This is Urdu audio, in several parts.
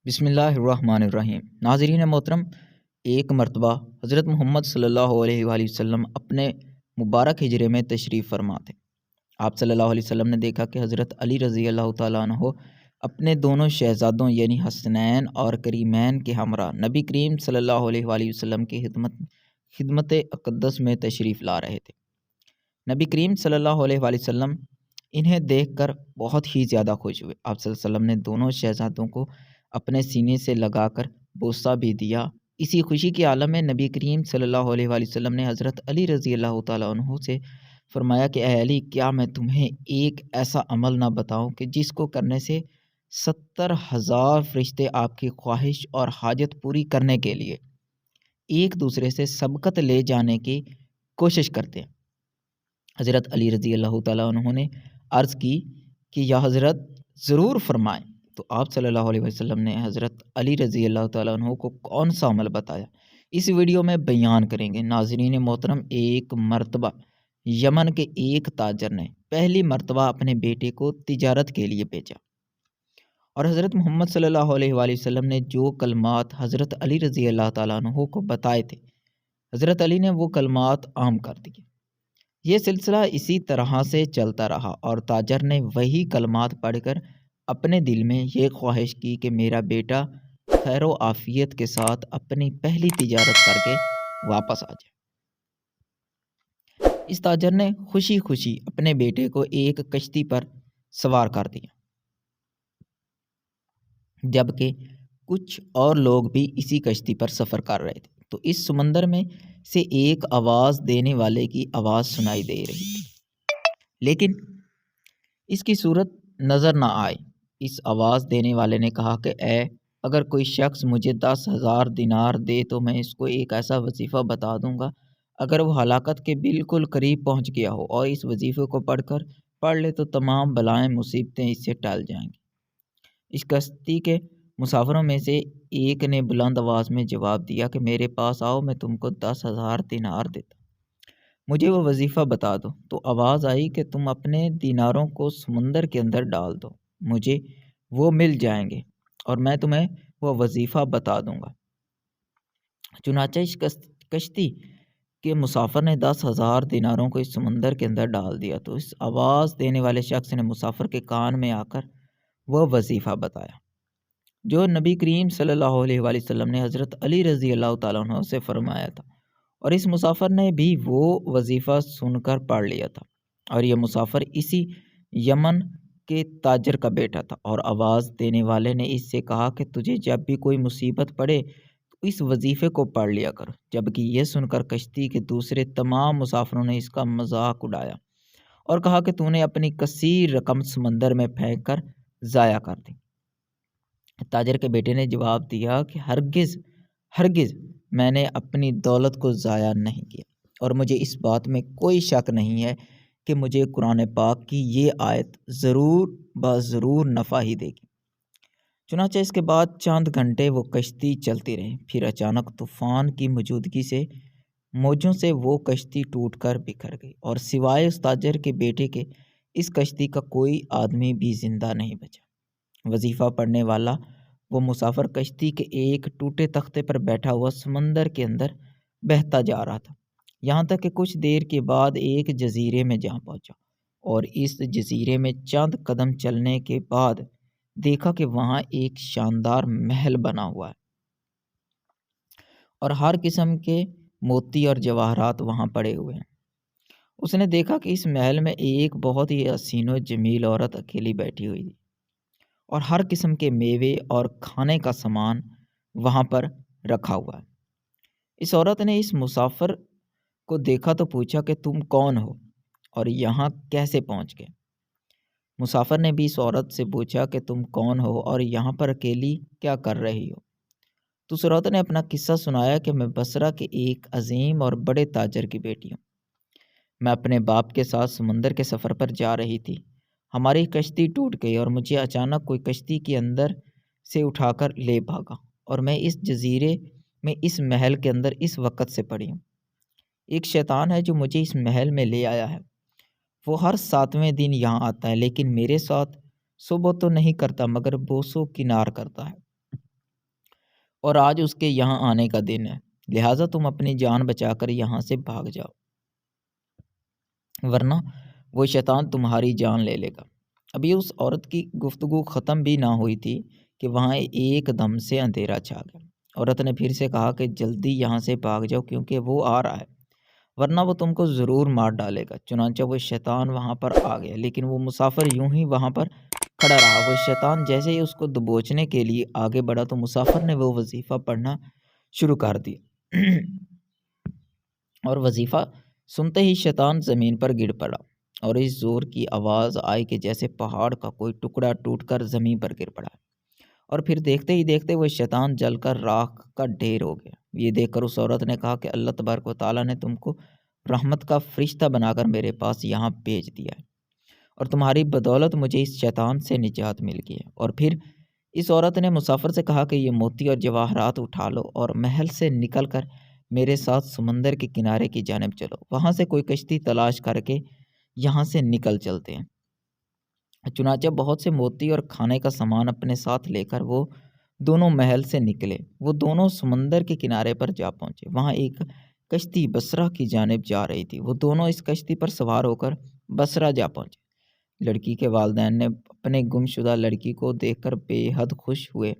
بسم اللہ الرحمن الرحیم۔ ناظرین محترم، ایک مرتبہ حضرت محمد صلی اللہ علیہ وآلہ وسلم اپنے مبارک ہجرے میں تشریف فرما تھے۔ آپ صلی اللہ علیہ وسلم نے دیکھا کہ حضرت علی رضی اللہ تعالیٰ عنہ اپنے دونوں شہزادوں یعنی حسنین اور کریمین کے ہمراہ نبی کریم صلی اللہ علیہ وآلہ وسلم کی خدمت اقدس میں تشریف لا رہے تھے۔ نبی کریم صلی اللہ علیہ وآلہ وسلم انہیں دیکھ کر بہت ہی زیادہ خوش ہوئے۔ آپ صلی اللہ علیہ وسلم نے دونوں شہزادوں کو اپنے سینے سے لگا کر بوسہ بھی دیا۔ اسی خوشی کے عالم میں نبی کریم صلی اللہ علیہ وآلہ وسلم نے حضرت علی رضی اللہ تعالیٰ عنہ سے فرمایا کہ اے علی، کیا میں تمہیں ایک ایسا عمل نہ بتاؤں کہ جس کو کرنے سے 70,000 فرشتے آپ کی خواہش اور حاجت پوری کرنے کے لیے ایک دوسرے سے سبقت لے جانے کی کوشش کرتے ہیں۔ حضرت علی رضی اللہ تعالیٰ عنہ نے عرض کی کہ یا حضرت ضرور فرمائیں۔ تو آپ صلی اللہ علیہ وسلم نے حضرت علی رضی اللہ تعالیٰ عنہ کو کون سا عمل بتایا، اس ویڈیو میں بیان کریں گے۔ ناظرین محترم، ایک مرتبہ یمن کے ایک تاجر نے پہلی مرتبہ اپنے بیٹے کو تجارت کے لیے بھیجا، اور حضرت محمد صلی اللہ علیہ وآلہ وسلم نے جو کلمات حضرت علی رضی اللہ تعالیٰ عنہ کو بتائے تھے، حضرت علی نے وہ کلمات عام کر دیے۔ یہ سلسلہ اسی طرح سے چلتا رہا اور تاجر نے وہی کلمات پڑھ کر اپنے دل میں یہ خواہش کی کہ میرا بیٹا خیر و عافیت کے ساتھ اپنی پہلی تجارت کر کے واپس آ جائے۔ اس تاجر نے خوشی خوشی اپنے بیٹے کو ایک کشتی پر سوار کر دیا، جبکہ کچھ اور لوگ بھی اسی کشتی پر سفر کر رہے تھے۔ تو اس سمندر میں سے ایک آواز دینے والے کی آواز سنائی دے رہی تھی، لیکن اس کی صورت نظر نہ آئی۔ اس آواز دینے والے نے کہا کہ اگر کوئی شخص مجھے 10,000 دینار دے تو میں اس کو ایک ایسا وظیفہ بتا دوں گا، اگر وہ ہلاکت کے بالکل قریب پہنچ گیا ہو اور اس وظیفے کو پڑھ لے تو تمام بلائیں مصیبتیں اس سے ٹل جائیں گی۔ اس کشتی کے مسافروں میں سے ایک نے بلند آواز میں جواب دیا کہ میرے پاس آؤ، میں تم کو 10,000 دینار دیتا، مجھے وہ وظیفہ بتا دو۔ تو آواز آئی کہ تم اپنے دیناروں کو سمندر کے اندر ڈال دو، مجھے وہ مل جائیں گے اور میں تمہیں وہ وظیفہ بتا دوں گا۔ چنانچہ اس کشتی کے مسافر نے 10,000 دیناروں کو اس سمندر کے اندر ڈال دیا۔ تو اس آواز دینے والے شخص نے مسافر کے کان میں آ کر وہ وظیفہ بتایا جو نبی کریم صلی اللہ علیہ وآلہ وسلم نے حضرت علی رضی اللہ تعالیٰ عنہ سے فرمایا تھا، اور اس مسافر نے بھی وہ وظیفہ سن کر پڑھ لیا تھا۔ اور یہ مسافر اسی یمن کے تاجر کا بیٹا تھا، اور آواز دینے والے نے اس سے کہا کہ تجھے جب بھی کوئی مصیبت پڑے تو اس وظیفے کو پڑھ لیا کر۔ جبکہ یہ سن کر کشتی کے دوسرے تمام مسافروں نے اس کا مذاق اڑایا اور کہا کہ تو نے اپنی کثیر رقم سمندر میں پھینک کر ضائع کر دی۔ تاجر کے بیٹے نے جواب دیا کہ ہرگز میں نے اپنی دولت کو ضائع نہیں کیا، اور مجھے اس بات میں کوئی شک نہیں ہے کہ مجھے قرآن پاک کی یہ آیت ضرور نفع ہی دے گی۔ چنانچہ اس کے بعد چند گھنٹے وہ کشتی چلتی رہی، پھر اچانک طوفان کی موجودگی سے موجوں سے وہ کشتی ٹوٹ کر بکھر گئی، اور سوائے اس تاجر کے بیٹے کے اس کشتی کا کوئی آدمی بھی زندہ نہیں بچا۔ وظیفہ پڑھنے والا وہ مسافر کشتی کے ایک ٹوٹے تختے پر بیٹھا ہوا سمندر کے اندر بہتا جا رہا تھا، یہاں تک کہ کچھ دیر کے بعد ایک جزیرے میں جا پہنچا، اور اس جزیرے میں چند قدم چلنے کے بعد دیکھا کہ وہاں ایک شاندار محل بنا ہوا ہے، اور ہر قسم کے موتی اور جواہرات وہاں پڑے ہوئے ہیں۔ اس نے دیکھا کہ اس محل میں ایک بہت ہی حسین و جمیل عورت اکیلی بیٹھی ہوئی تھی، اور ہر قسم کے میوے اور کھانے کا سامان وہاں پر رکھا ہوا ہے۔ اس عورت نے اس مسافر کو دیکھا تو پوچھا کہ تم کون ہو اور یہاں کیسے پہنچ گئے؟ مسافر نے بھی اس عورت سے پوچھا کہ تم کون ہو اور یہاں پر اکیلی کیا کر رہی ہو؟ تو اس عورت نے اپنا قصہ سنایا کہ میں بصرہ کے ایک عظیم اور بڑے تاجر کی بیٹی ہوں، میں اپنے باپ کے ساتھ سمندر کے سفر پر جا رہی تھی، ہماری کشتی ٹوٹ گئی اور مجھے اچانک کوئی کشتی کے اندر سے اٹھا کر لے بھاگا، اور میں اس جزیرے میں اس محل کے اندر اس وقت سے پڑی ہوں۔ ایک شیطان ہے جو مجھے اس محل میں لے آیا ہے، وہ ہر 7ویں دن یہاں آتا ہے، لیکن میرے ساتھ صبح تو نہیں کرتا مگر بوسو کنار کرتا ہے۔ اور آج اس کے یہاں آنے کا دن ہے، لہٰذا تم اپنی جان بچا کر یہاں سے بھاگ جاؤ، ورنہ وہ شیطان تمہاری جان لے لے گا۔ ابھی اس عورت کی گفتگو ختم بھی نہ ہوئی تھی کہ وہاں ایک دم سے اندھیرا چھا گیا۔ عورت نے پھر سے کہا کہ جلدی یہاں سے بھاگ جاؤ کیونکہ وہ آ رہا ہے، ورنہ وہ تم کو ضرور مار ڈالے گا۔ چنانچہ وہ شیطان وہاں پر آ گیا، لیکن وہ مسافر یوں ہی وہاں پر کھڑا رہا۔ وہ شیطان جیسے ہی اس کو دبوچنے کے لیے آگے بڑھا تو مسافر نے وہ وظیفہ پڑھنا شروع کر دیا اور وظیفہ سنتے ہی شیطان زمین پر گر پڑا اور اس زور کی آواز آئی کہ جیسے پہاڑ کا کوئی ٹکڑا ٹوٹ کر زمین پر گر پڑا، اور پھر دیکھتے ہی دیکھتے وہ شیطان جل کر راکھ کا ڈھیر ہو گیا۔ یہ دیکھ کر اس عورت نے کہا کہ اللہ تبارک و تعالیٰ نے تم کو رحمت کا فرشتہ بنا کر میرے پاس یہاں بھیج دیا ہے، اور تمہاری بدولت مجھے اس شیطان سے نجات مل گئی ہے۔ اور پھر اس عورت نے مسافر سے کہا کہ یہ موتی اور جواہرات اٹھا لو اور محل سے نکل کر میرے ساتھ سمندر کے کنارے کی جانب چلو، وہاں سے کوئی کشتی تلاش کر کے یہاں سے نکل چلتے ہیں۔ چنانچہ بہت سے موتی اور کھانے کا سامان اپنے ساتھ لے کر وہ دونوں محل سے نکلے۔ وہ دونوں سمندر کے کنارے پر جا پہنچے، وہاں ایک کشتی بصرہ کی جانب جا رہی تھی۔ وہ دونوں اس کشتی پر سوار ہو کر بصرہ جا پہنچے۔ لڑکی کے والدین نے اپنے گم شدہ لڑکی کو دیکھ کر بے حد خوش ہوئے،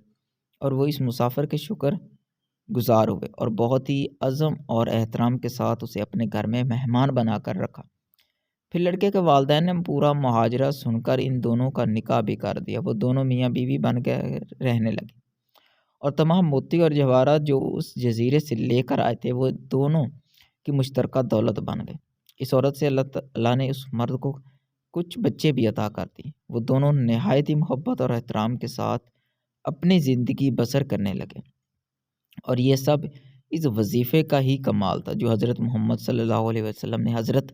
اور وہ اس مسافر کے شکر گزار ہوئے اور بہت ہی عزم اور احترام کے ساتھ اسے اپنے گھر میں مہمان بنا کر رکھا۔ پھر لڑکے کے والدین نے پورا مہاجرہ سن کر ان دونوں کا نکاح بھی کر دیا۔ وہ دونوں میاں بیوی بن کے رہنے لگے، اور تمام موتی اور جواہرات جو اس جزیرے سے لے کر آئے تھے وہ دونوں کی مشترکہ دولت بن گئے۔ اس عورت سے اللہ تعالیٰ نے اس مرد کو کچھ بچے بھی عطا کر دی۔ وہ دونوں نہایت ہی محبت اور احترام کے ساتھ اپنی زندگی بسر کرنے لگے، اور یہ سب اس وظیفے کا ہی کمال تھا جو حضرت محمد صلی اللہ علیہ وسلم نے حضرت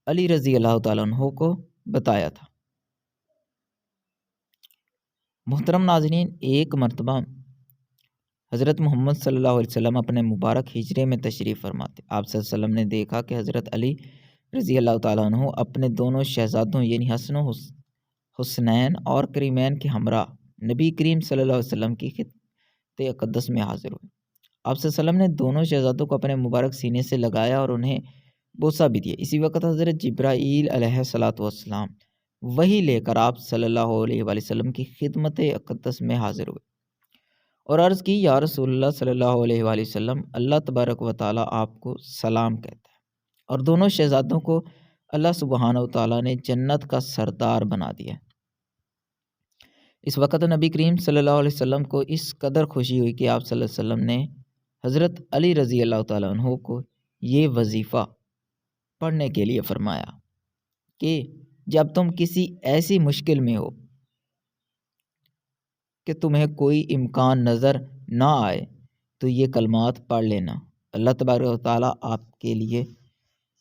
علی رضی اللہ تعالیٰ عنہ کو بتایا تھا۔ محترم ناظرین، ایک مرتبہ حضرت محمد صلی اللہ علیہ وسلم اپنے مبارک ہجرے میں تشریف فرماتے۔ آپ صلی اللہ علیہ وسلم نے دیکھا کہ حضرت علی رضی اللہ تعالیٰ عنہ اپنے دونوں شہزادوں یعنی حسن و حسنین اور کریمین کے ہمراہ نبی کریم صلی اللہ علیہ وسلم کی خدمت اقدس میں حاضر ہوئے۔ آپ صلی اللہ علیہ وسلم نے دونوں شہزادوں کو اپنے مبارک سینے سے لگایا اور انہیں بوسہ بھی دیا۔ اسی وقت حضرت جبرائیل علیہ الصلوۃ والسلام وہی لے کر آپ صلی اللہ علیہ وآلہ وسلم کی خدمت اقدس میں حاضر ہوئے اور عرض کی، یا رسول اللہ صلی اللہ علیہ وآلہ وسلم، اللہ تبارک و تعالیٰ آپ کو سلام کہتا ہے، اور دونوں شہزادوں کو اللہ سبحانہ و تعالیٰ نے جنت کا سردار بنا دیا۔ اس وقت نبی کریم صلی اللہ علیہ وسلم کو اس قدر خوشی ہوئی کہ آپ صلی اللہ علیہ وسلم نے حضرت علی رضی اللہ تعالیٰ عنہ کو یہ وظیفہ پڑھنے کے لیے فرمایا کہ جب تم کسی ایسی مشکل میں ہو کہ تمہیں کوئی امکان نظر نہ آئے تو یہ کلمات پڑھ لینا، اللہ تبارک و تعالیٰ آپ کے لیے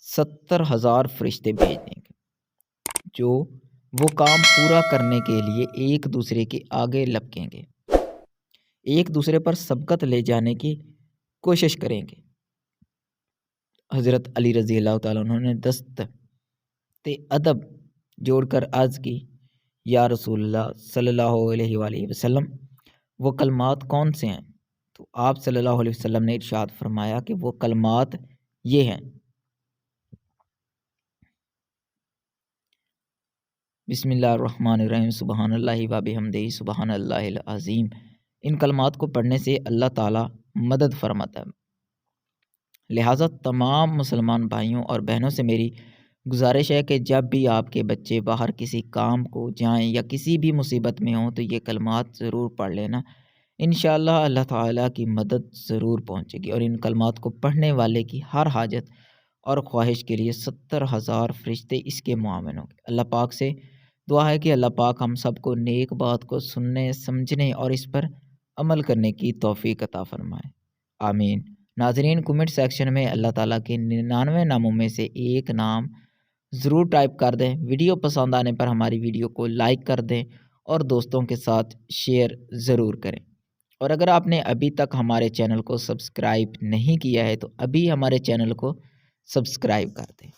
70,000 فرشتے بھیج دیں گے جو وہ کام پورا کرنے کے لیے ایک دوسرے کے آگے لپکیں گے، ایک دوسرے پر سبقت لے جانے کی کوشش کریں گے۔ حضرت علی رضی اللہ تعالیٰ عنہ نے دست ادب جوڑ کر عرض کی، یا رسول اللہ صلی اللہ علیہ وآلہ وسلم، وہ کلمات کون سے ہیں؟ تو آپ صلی اللہ علیہ وسلم نے ارشاد فرمایا کہ وہ کلمات یہ ہیں، بسم اللہ الرحمن الرحیم، سبحان اللہ و بحمدہ، سبحان اللہ العظیم۔ ان کلمات کو پڑھنے سے اللہ تعالیٰ مدد فرماتا ہے۔ لہٰذا تمام مسلمان بھائیوں اور بہنوں سے میری گزارش ہے کہ جب بھی آپ کے بچے باہر کسی کام کو جائیں یا کسی بھی مصیبت میں ہوں تو یہ کلمات ضرور پڑھ لینا، انشاءاللہ اللہ تعالیٰ کی مدد ضرور پہنچے گی، اور ان کلمات کو پڑھنے والے کی ہر حاجت اور خواہش کے لیے 70,000 فرشتے اس کے معاون ہوں گے۔ اللہ پاک سے دعا ہے کہ اللہ پاک ہم سب کو نیک بات کو سننے، سمجھنے اور اس پر عمل کرنے کی توفیق عطا فرمائے، آمین۔ ناظرین، کمنٹ سیکشن میں اللہ تعالیٰ کے 99 ناموں میں سے ایک نام ضرور ٹائپ کر دیں۔ ویڈیو پسند آنے پر ہماری ویڈیو کو لائک کر دیں اور دوستوں کے ساتھ شیئر ضرور کریں، اور اگر آپ نے ابھی تک ہمارے چینل کو سبسکرائب نہیں کیا ہے تو ابھی ہمارے چینل کو سبسکرائب کر دیں۔